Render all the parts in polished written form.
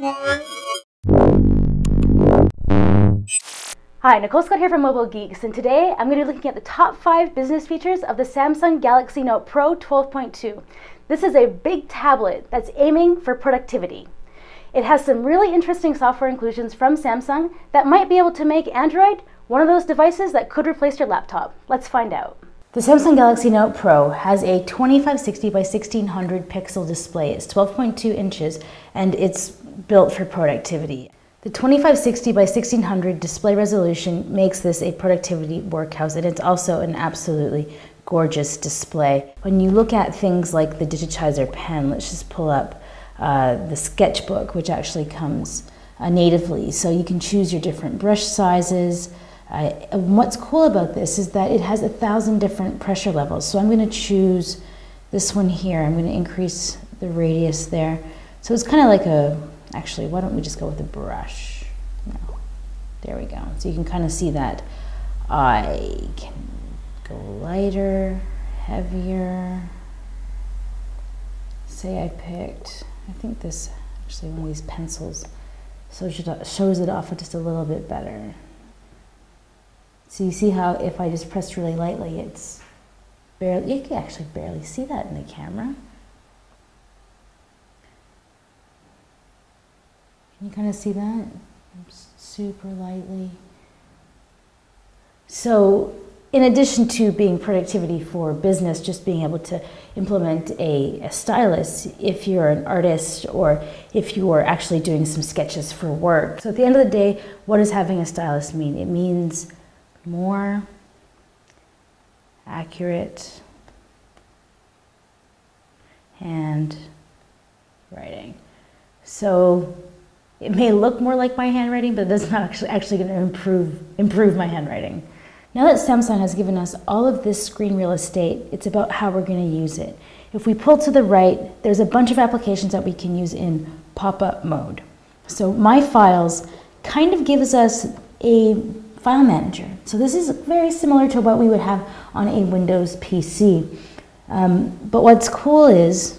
Hi, Nicole Scott here from Mobile Geeks, and today I'm going to be looking at the top 5 business features of the Samsung Galaxy Note Pro 12.2. This is a big tablet that's aiming for productivity. It has some really interesting software inclusions from Samsung that might be able to make Android one of those devices that could replace your laptop. Let's find out. The Samsung Galaxy Note Pro has a 2560 by 1600 pixel display. It's 12.2 inches and it's built for productivity. The 2560 by 1600 display resolution makes this a productivity workhorse, and it's also an absolutely gorgeous display. When you look at things like the digitizer pen, let's just pull up the sketchbook, which actually comes natively. So you can choose your different brush sizes. And what's cool about this is that it has 1,000 different pressure levels. So I'm going to choose this one here. I'm going to increase the radius there. So it's kind of like actually, why don't we just go with a brush? No. There we go. So you can kind of see that I can go lighter, heavier. Say I picked, I think this, actually one of these pencils shows it off just a little bit better. So you see how if I just press really lightly, it's barely, you can actually barely see that in the camera. Can you kind of see that? Super lightly. So in addition to being productivity for business, just being able to implement a stylus if you're an artist or if you are actually doing some sketches for work. So at the end of the day, what does having a stylus mean? It means more accurate handwriting. So it may look more like my handwriting, but it's not actually going to improve my handwriting. Now that Samsung has given us all of this screen real estate, it's about how we're going to use it. If we pull to the right, there's a bunch of applications that we can use in pop-up mode. So My Files kind of gives us a file manager. So this is very similar to what we would have on a Windows PC. But what's cool is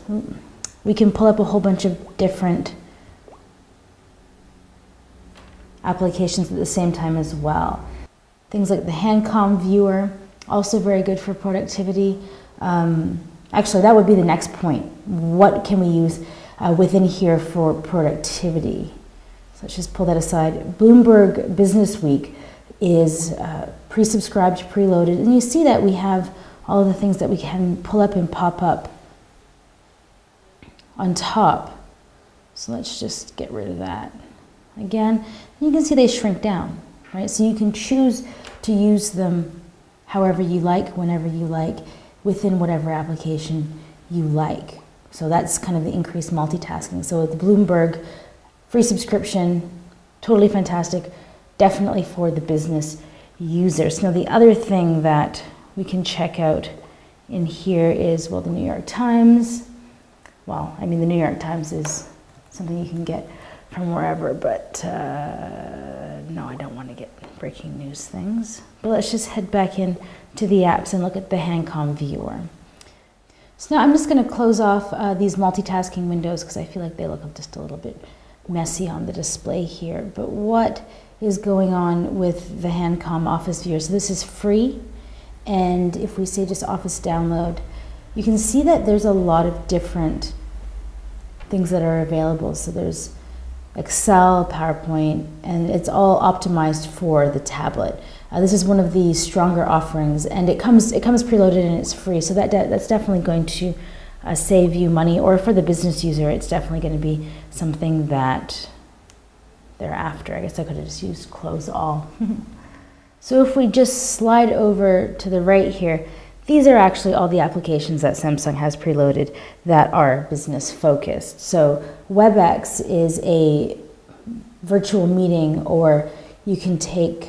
we can pull up a whole bunch of different applications at the same time as well. Things like the HandCom viewer, also very good for productivity. Actually, that would be the next point. What can we use within here for productivity? So let's just pull that aside. Bloomberg Business Week is pre-subscribed, preloaded, and you see that we have all of the things that we can pull up and pop up on top. So let's just get rid of that. Again, you can see they shrink down, right? So you can choose to use them however you like, whenever you like, within whatever application you like. So that's kind of the increased multitasking. So the Bloomberg free subscription, totally fantastic, definitely for the business users. Now the other thing that we can check out in here is, well, the New York Times. Well, I mean, the New York Times is something you can get from wherever, but no, I don't want to get breaking news things. But let's just head back in to the apps and look at the HandCom viewer. So now I'm just going to close off these multitasking windows because I feel like they look just a little bit messy on the display here. But what is going on with the HandCom Office viewer? So this is free, and if we say just Office download, you can see that there's a lot of different things that are available. So there's Excel, PowerPoint, and it's all optimized for the tablet. This is one of the stronger offerings, and it comes preloaded and it's free. So that's definitely going to save you money, or for the business user, it's definitely going to be something that they're after. I guess I could have just used close all. So if we just slide over to the right here, these are actually all the applications that Samsung has preloaded that are business focused. So WebEx is a virtual meeting, or you can take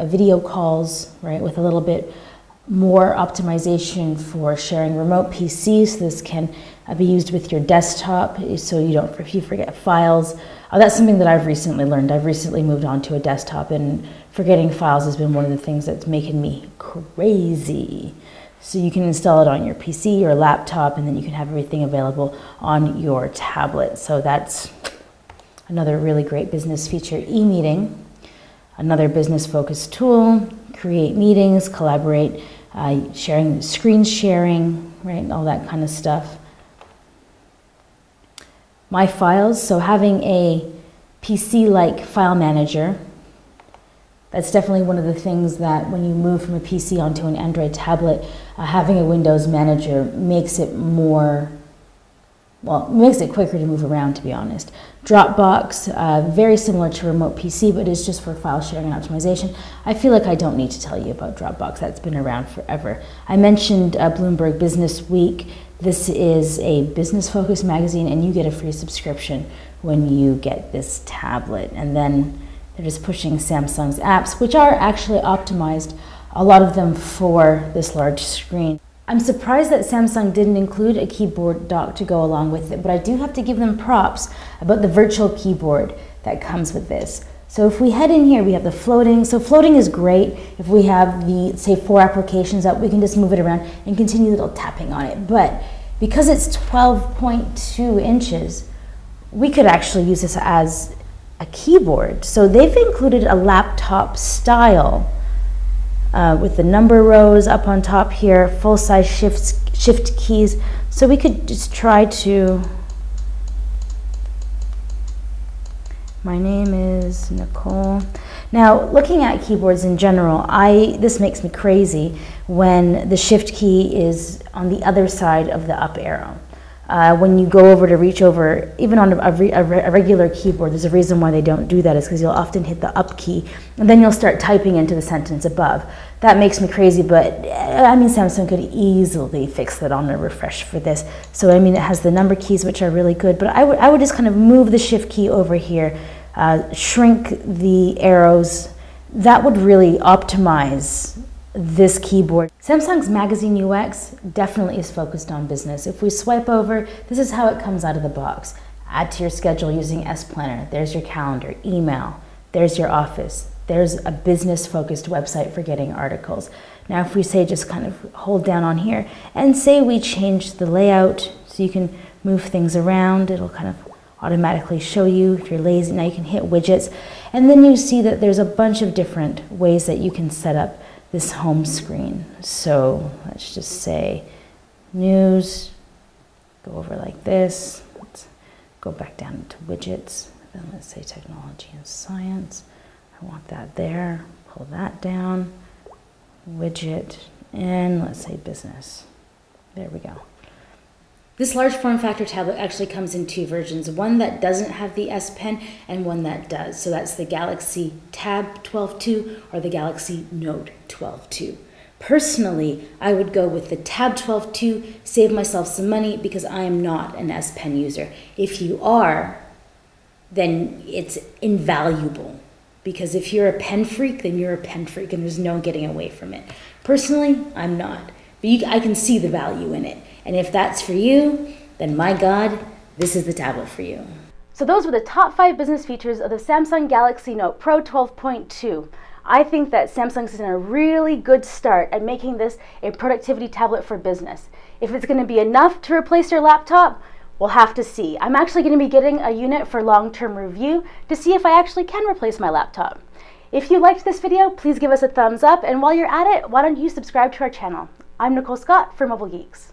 video calls, right, with a little bit more optimization for sharing remote PCs. So this can be used with your desktop, so you don't, if you forget files. That's something that I've recently learned. I've recently moved on to a desktop, and forgetting files has been one of the things that's making me crazy. So you can install it on your PC or laptop, and then you can have everything available on your tablet. So that's another really great business feature. E-meeting, another business-focused tool. Create meetings, collaborate, sharing, screen sharing, right, all that kind of stuff. My files, so having a PC-like file manager, that's definitely one of the things that when you move from a PC onto an Android tablet, having a Windows manager makes it more, well, makes it quicker to move around, to be honest. Dropbox, very similar to Remote PC, but it's just for file sharing and optimization. I feel like I don't need to tell you about Dropbox. That's been around forever. I mentioned Bloomberg Business Week. This is a business-focused magazine, and you get a free subscription when you get this tablet. And then they're just pushing Samsung's apps, which are actually optimized, a lot of them for this large screen. I'm surprised that Samsung didn't include a keyboard dock to go along with it, but I do have to give them props about the virtual keyboard that comes with this. So if we head in here, we have the floating. So floating is great. If we have the, say, 4 applications up, we can just move it around and continue little tapping on it. But because it's 12.2 inches, we could actually use this as a keyboard. So they've included a laptop style with the number rows up on top here, full-size shift keys. So we could just try to, my name is Nicole. Now, looking at keyboards in general, this makes me crazy when the shift key is on the other side of the up arrow. When you go over to reach over, even on a regular keyboard, there's a reason why they don't do that, is because you'll often hit the up key, and then you'll start typing into the sentence above. That makes me crazy, but I mean, Samsung could easily fix that on a refresh for this. So I mean, it has the number keys, which are really good, but I would just kind of move the shift key over here, shrink the arrows. That would really optimize this keyboard. Samsung's magazine UX definitely is focused on business. If we swipe over, this is how it comes out of the box. Add to your schedule using S Planner. There's your calendar, email. There's your office. There's a business-focused website for getting articles. Now, if we say just kind of hold down on here and say we change the layout so you can move things around, it'll kind of automatically show you. If you're lazy, now you can hit widgets. And then you see that there's a bunch of different ways that you can set up this home screen. So let's just say news, go over like this. Let's go back down to widgets. Then let's say technology and science. I want that there, pull that down, widget, and let's say business. There we go. This large form factor tablet actually comes in 2 versions, one that doesn't have the S Pen and one that does. So that's the Galaxy Tab 12.2 or the Galaxy Note 12.2. Personally, I would go with the Tab 12.2, save myself some money because I am not an S Pen user. If you are, then it's invaluable. Because if you're a pen freak, then you're a pen freak and there's no getting away from it. Personally, I'm not. But I can see the value in it. And if that's for you, then my God, this is the tablet for you. So those were the top 5 business features of the Samsung Galaxy Note Pro 12.2. I think that Samsung's is in a really good start at making this a productivity tablet for business. If it's going to be enough to replace your laptop, we'll have to see. I'm actually going to be getting a unit for long-term review to see if I actually can replace my laptop. If you liked this video, please give us a thumbs up, and while you're at it, why don't you subscribe to our channel? I'm Nicole Scott for Mobile Geeks.